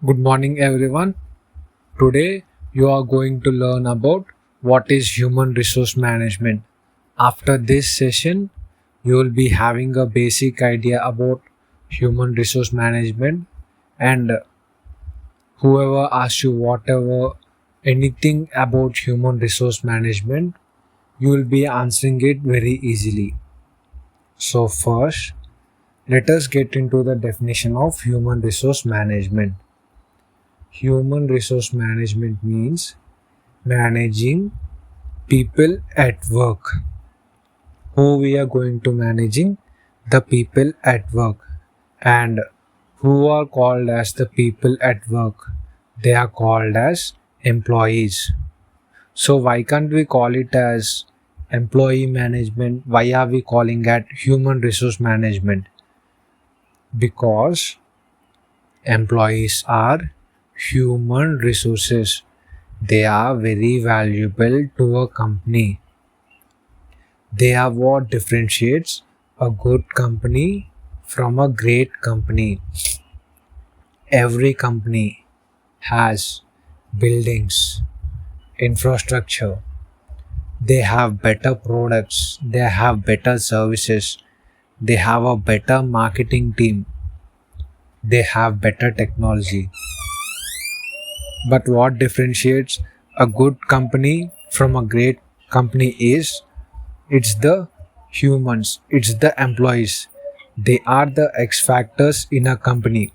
Good morning, everyone. Today, you are going to learn about what is human resource management. After this session, you will be having a basic idea about human resource management, and whoever asks you whatever anything about human resource management, you will be answering it very easily. So, first, let us get into the definition of human resource management. Human resource management means managing people at work. Who we are going to managing? The people at work. And who are called as the people at work? They are called as employees. So why can't we call it as employee management? Why are we calling it human resource management? Because employees are human resources. They are very valuable to a company. They are what differentiates a good company from a great company. Every company has buildings, infrastructure, they have better products, they have better services, they have a better marketing team, they have better technology. But what differentiates a good company from a great company is it's the humans, it's the employees. They are the X factors in a company.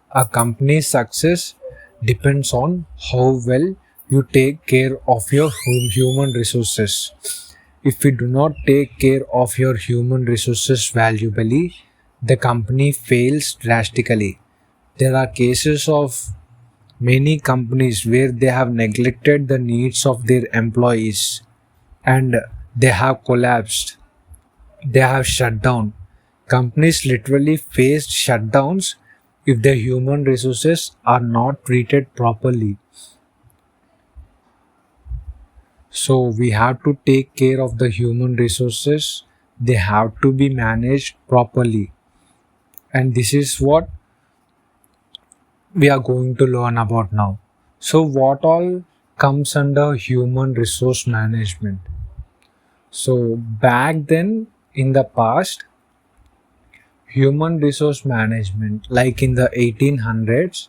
A company's success depends on how well you take care of your human resources. If you do not take care of your human resources valuably, the company fails drastically. There are cases of many companies where they have neglected the needs of their employees and they have collapsed, they have shut down. Companies literally faced shutdowns if their human resources are not treated properly. So we have to take care of the human resources, they have to be managed properly. And this is what we are going to learn about now. So, what all comes under human resource management? So, back then in the past, human resource management, like in the 1800s,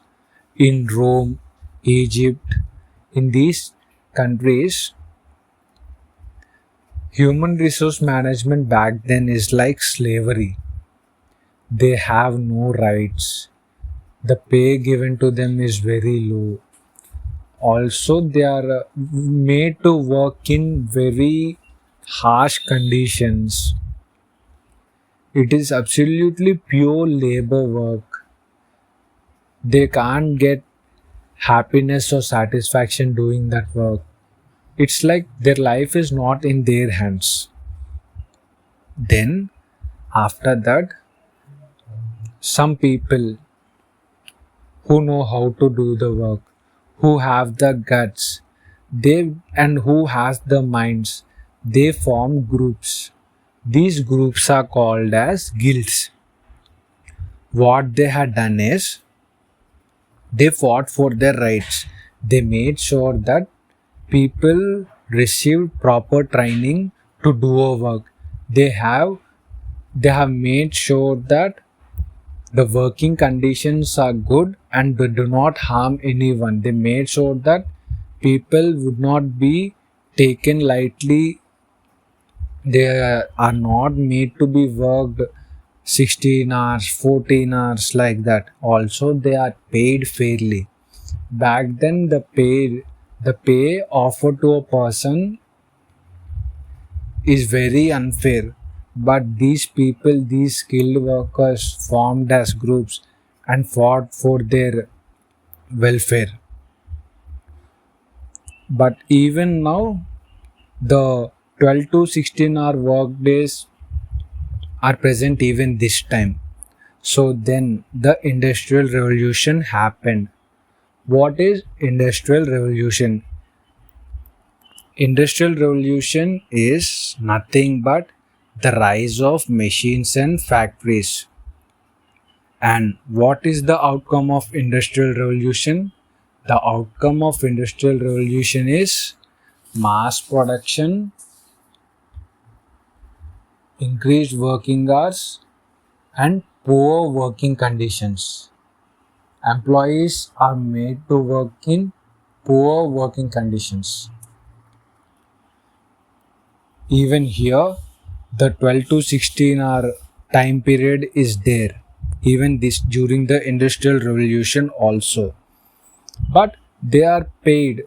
in Rome, Egypt, in these countries, human resource management back then is like slavery. They have no rights. The pay given to them is very low. Also, they are made to work in very harsh conditions. It is absolutely pure labor work. They can't get happiness or satisfaction doing that work. It's like their life is not in their hands. Then, after that, some people who know how to do the work, who have the guts, they and who has the minds, they form groups. These groups are called as guilds. What they had done is they fought for their rights. They made sure that people received proper training to do a work. They have they have made sure that the working conditions are good and they do not harm anyone. They made sure that people would not be taken lightly. They are not made to be worked 16 hours, 14 hours like that. Also, they are paid fairly. Back then, the pay offered to a person is very unfair. But these people, these skilled workers, formed as groups and fought for their welfare. But even now, the 12 to 16-hour work days are present even this time. So then the industrial revolution happened. What is industrial revolution? Industrial revolution is nothing but the rise of machines and factories. And what is the outcome of industrial revolution? The outcome of industrial revolution is mass production, increased working hours, and poor working conditions. Employees are made to work in poor working conditions. Even here, the 12 to 16 hour time period is there. Even this during the industrial revolution also. But they are paid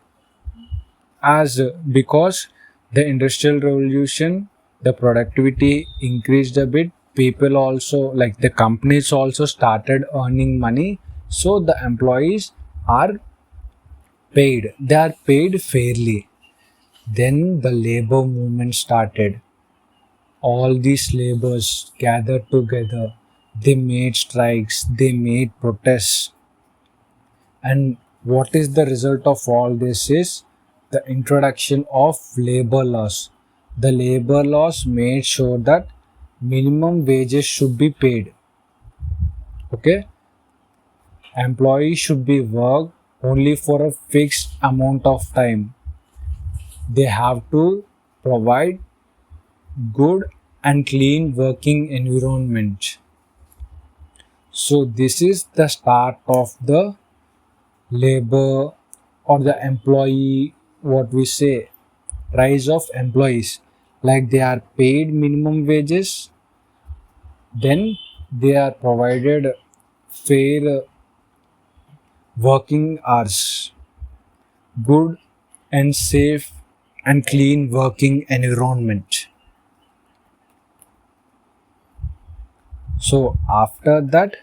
as because the industrial revolution, the productivity increased a bit. People also, like the companies also started earning money. So the employees are paid. They are paid fairly. Then the labor movement started. All these laborers gathered together. They made strikes, they made protests. And what is the result of all this is the introduction of labor laws. The labor laws made sure that minimum wages should be paid. Okay? Employees should be worked only for a fixed amount of time. They have to provide good and clean working environment. So this is the start of the labor or the employee, what we say, rise of employees. Like they are paid minimum wages, then they are provided fair working hours, good and safe and clean working environment. So after that,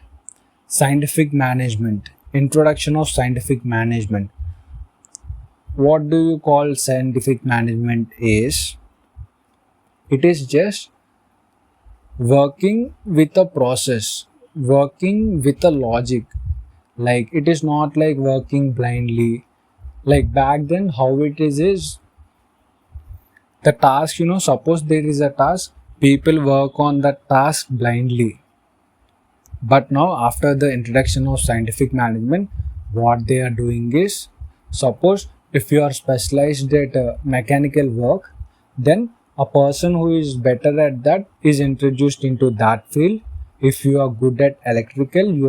scientific management, introduction of scientific management. What do you call scientific management is? It is just working with a process, working with a logic. Like it is not like working blindly. Like back then, how it is the task, suppose there is a task, people work on that task blindly. But now, after the introduction of scientific management, what they are doing is, suppose if you are specialized at mechanical work, then a person who is better at that is introduced into that field. If you are good at electrical, you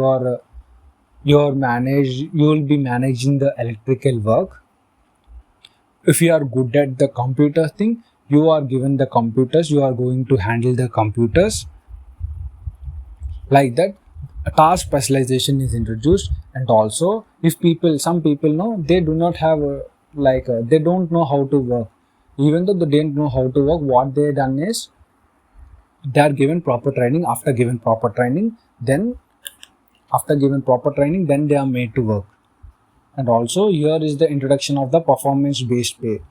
will be managing the electrical work. If you are good at the computer thing, you are given the computers, you are going to handle the computers. Like that, a task specialization is introduced. And also, if some people know, they do not have they don't know how to work. Even though they don't know how to work, what they done is they are given proper training. After given proper training, then they are made to work. And also, here is the introduction of the performance based pay.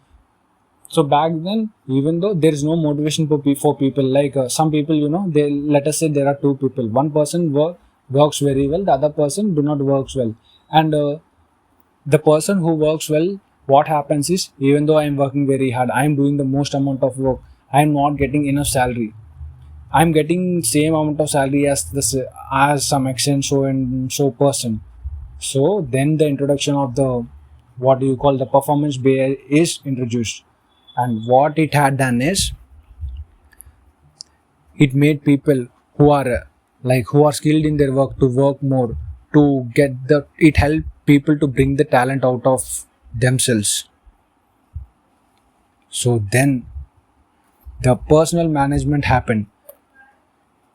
So back then, even though there is no motivation for people, like some people, they, let us say there are two people. One person works very well, the other person do not works well. And the person who works well, what happens is, even though I am working very hard, I am doing the most amount of work, I am not getting enough salary. I am getting same amount of salary as some extent so and so person. So then the introduction of the, what do you call, the performance pay is introduced. And what it had done is, it made people who are skilled in their work to work more, to get the, it helped people to bring the talent out of themselves. So then the personal management happened.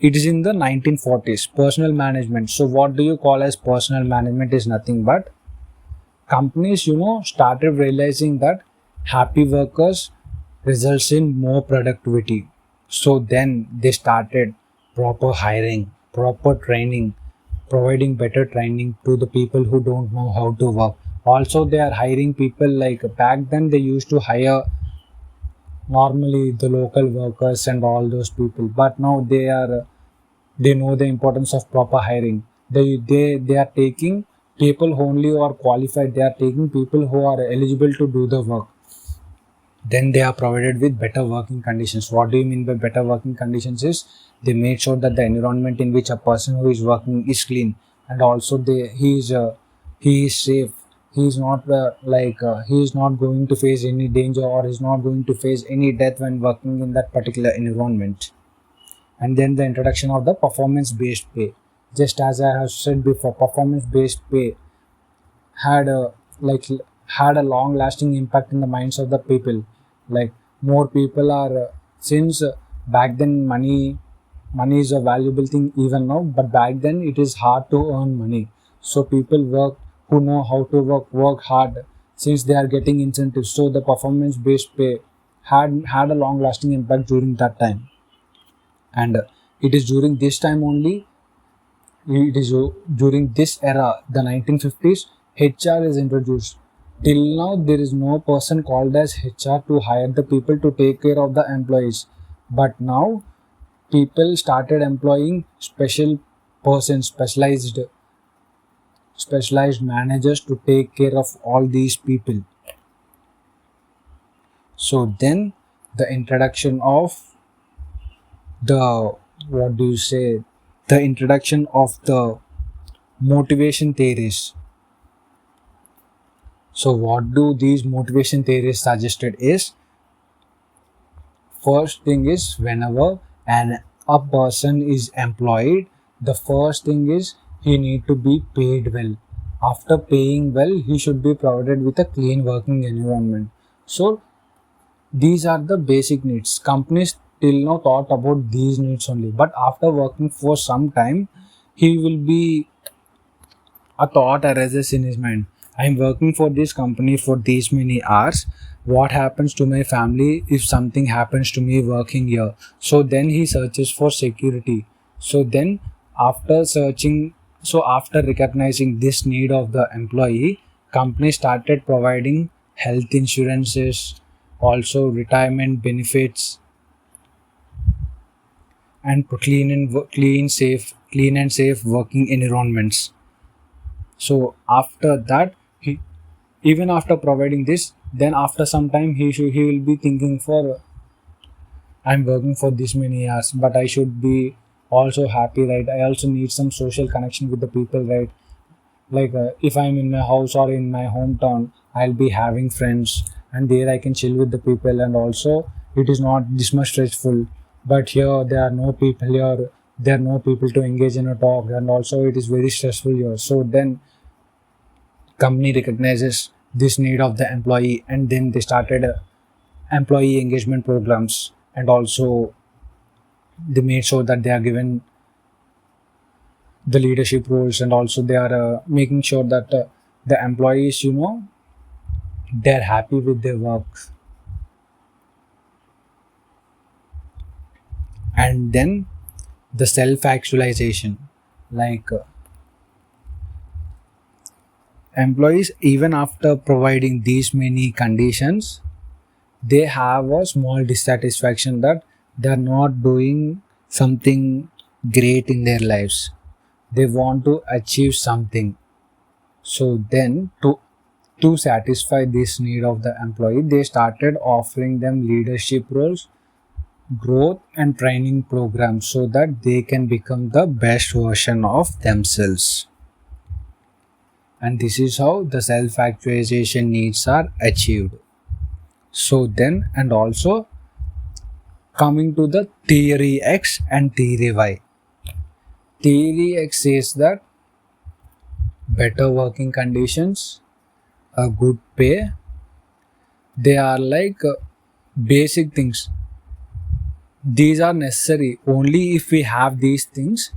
It is in the 1940s, personal management. So what do you call as personal management is nothing but companies, started realizing that happy workers results in more productivity. So then they started proper hiring, proper training, providing better training to the people who don't know how to work. Also, they are hiring people, like back then they used to hire normally the local workers and all those people, but now they know the importance of proper hiring. They are taking people only who are qualified. They are taking people who are eligible to do the work. Then they are provided with better working conditions. What do you mean by better working conditions is they made sure that the environment in which a person who is working is clean, and also he is safe. He is not he is not going to face any danger, or is not going to face any death when working in that particular environment. And then the introduction of the performance based pay. Just as I have said before, performance based pay had a like had a long lasting impact in the minds of the people. Like more people are since back then money is a valuable thing even now, but back then it is hard to earn money. So people work, who know how to work hard, since they are getting incentives. So the performance based pay had a long lasting impact during that time. And it is during this time only, it is during this era, the 1950s, HR is introduced. Till now, there is no person called as HR to hire the people to take care of the employees. But now, people started employing special persons, specialized managers to take care of all these people. So then, the introduction of the what do you say? The introduction of the motivation theories. So what do these motivation theories suggested is, first thing is whenever a person is employed, the first thing is he need to be paid well. After paying well, he should be provided with a clean working environment. So these are the basic needs. Companies till now thought about these needs only, but after working for some time, he will be a thought arises in his mind. I'm working for this company for these many hours. What happens to my family if something happens to me working here? So then he searches for security. So then after searching, so after recognizing this need of the employee, company started providing health insurances, also retirement benefits, and clean and safe working environments. So after that, he, even after providing this, then after some time he will be thinking for, I'm working for this many hours, but I should be also happy, right? I also need some social connection with the people, right? Like if I'm in my house or in my hometown, I'll be having friends, and there I can chill with the people, and also it is not this much stressful. But here there are no people here. There are no people to engage in a talk, and also it is very stressful here. So then company recognizes this need of the employee, and then they started employee engagement programs, and also they made sure that they are given the leadership roles, and also they are making sure that the employees, they're happy with their work. And then the self actualization, like employees, even after providing these many conditions, they have a small dissatisfaction that they are not doing something great in their lives. They want to achieve something. So then to satisfy this need of the employee, they started offering them leadership roles, growth and training programs, so that they can become the best version of themselves. And this is how the self actualization needs are achieved. So then, and also coming to the theory X and theory Y. Theory X says that better working conditions, a good pay, they are like basic things. These are necessary. Only if we have these things,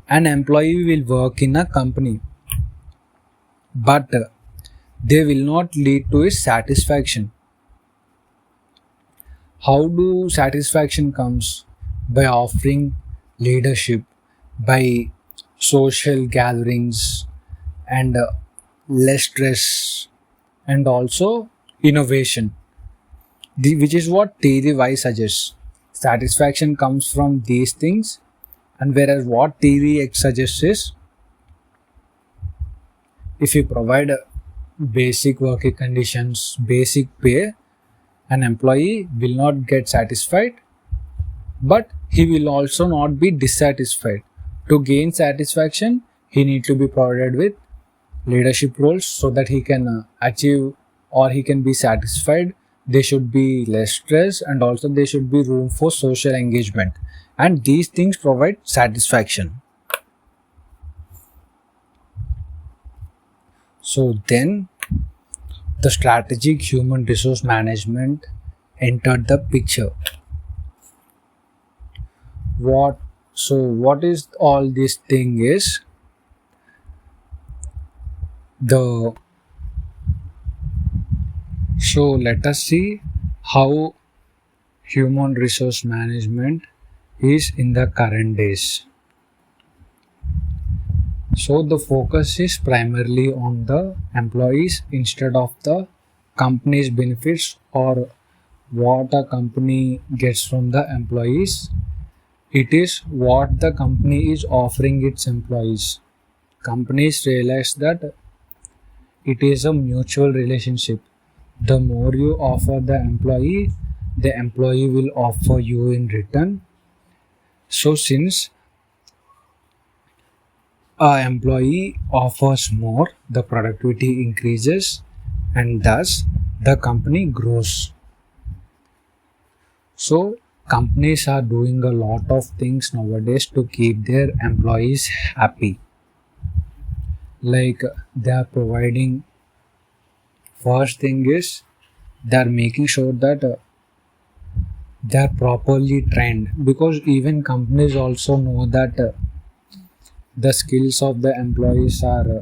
an employee will work in a company, but they will not lead to his satisfaction. How do satisfaction comes? By offering leadership, by social gatherings, and less stress, and also innovation, which is what theory Y suggests. Satisfaction comes from these things, and whereas what theory X suggests is, if you provide basic working conditions, basic pay, An employee will not get satisfied, but he will also not be dissatisfied. To gain satisfaction, he need to be provided with leadership roles so that he can achieve or he can be satisfied. There should be less stress, and also there should be room for social engagement, and these things provide satisfaction. So then the strategic human resource management entered the picture. What is all this thing is the so let us see how human resource management is in the current days. So the focus is primarily on the employees instead of the company's benefits or what a company gets from the employees. It is what the company is offering its employees. Companies realize that it is a mutual relationship. The more you offer the employee will offer you in return. So since an employee offers more, the productivity increases and thus the company grows. So companies are doing a lot of things nowadays to keep their employees happy. Like they are providing, first thing is they are making sure that they are properly trained, because even companies also know that the skills of the employees are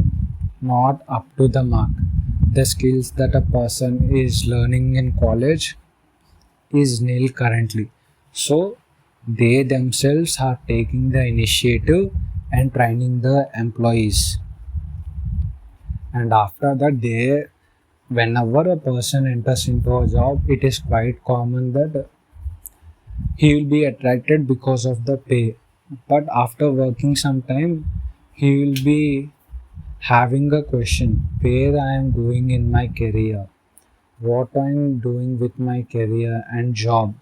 not up to the mark. The skills that a person is learning in college is nil currently. So they themselves are taking the initiative and training the employees. And after that, whenever a person enters into a job, it is quite common that he will be attracted because of the pay. But after working some time, he will be having a question where I am going in my career, what I am doing with my career and job.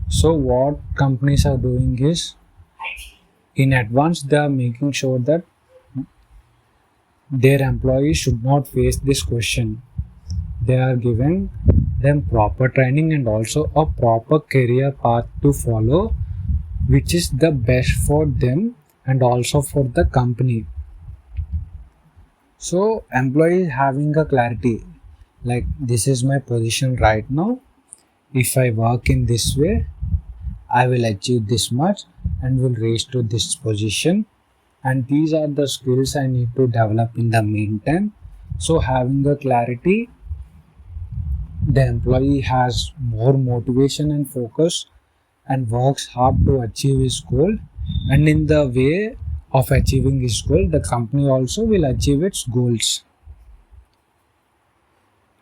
So what companies are doing is in advance they are making sure that their employees should not face this question. They are giving them proper training and also a proper career path to follow, which is the best for them and also for the company. So employees having a clarity, like this is my position right now. If I work in this way, I will achieve this much and will reach to this position, and these are the skills I need to develop in the meantime. So having a clarity, the employee has more motivation and focus and works hard to achieve his goal, and in the way of achieving his goal, the company also will achieve its goals.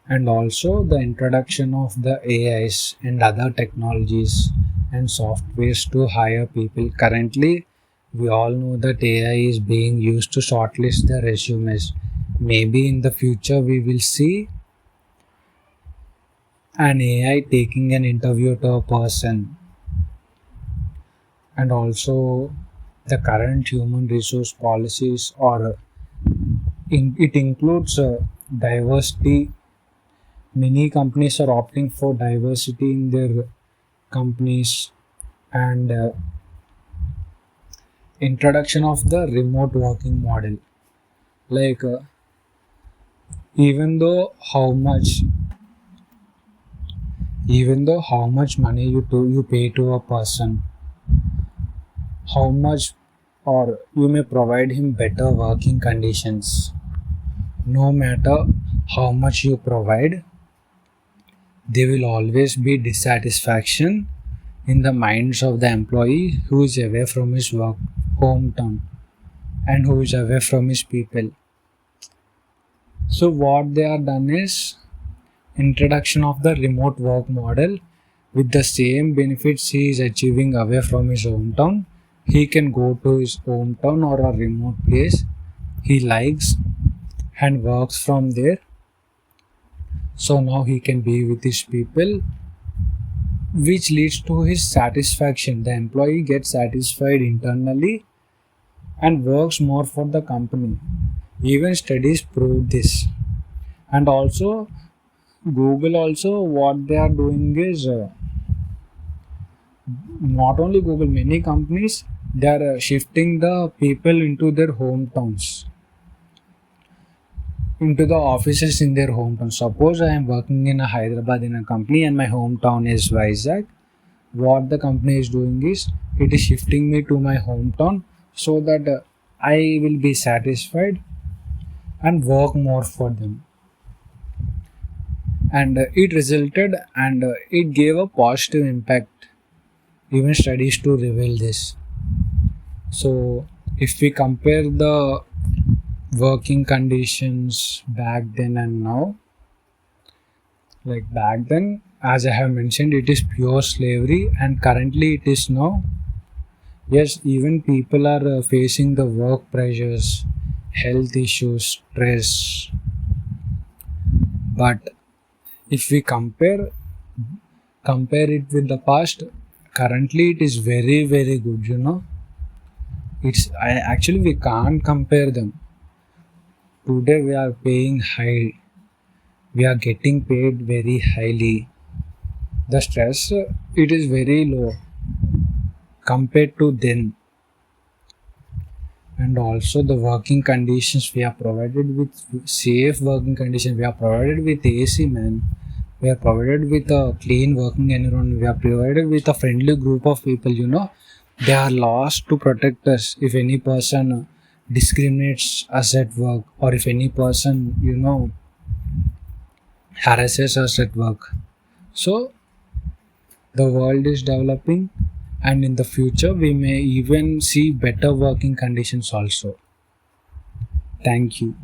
And also the introduction of the AIs and other technologies and softwares to hire people. Currently, we all know that AI is being used to shortlist the resumes. Maybe in the future we will see an AI taking an interview to a person. And also the current human resource policies or it includes diversity. Many companies are opting for diversity in their companies, and introduction of the remote working model. Like even though how much money you pay to a person, how much or you may provide him better working conditions, no matter how much you provide, there will always be dissatisfaction in the minds of the employee who is away from his work hometown and who is away from his people. So what they are done is introduction of the remote work model. With the same benefits he is achieving away from his hometown, he can go to his hometown or a remote place he likes and works from there. So now he can be with his people, which leads to his satisfaction. The employee gets satisfied internally and works more for the company. Even studies prove this. And also, Google also what they are doing is not only Google, many companies they are shifting the people into their hometowns, into the offices in their hometown. Suppose I am working in a Hyderabad in a company and my hometown is Vizag. What the company is doing is it is shifting me to my hometown so that I will be satisfied and work more for them. And it resulted and it gave a positive impact. Even studies to reveal this. So if we compare the working conditions back then and now, like back then, as I have mentioned, it is pure slavery, and currently it is now. Yes, even people are facing the work pressures, health issues, stress. But if we compare it with the past, currently it is very good. It's I actually we can't compare them. Today we are paying high. We are getting paid very highly. The stress it is very low compared to then. And also the working conditions we are provided with safe working conditions. We are provided with AC, man. We are provided with a clean working environment. We are provided with a friendly group of people. They are lost to protect us if any person discriminates us at work, or if any person harasses us at work. So the world is developing, and in the future we may even see better working conditions also. Thank you.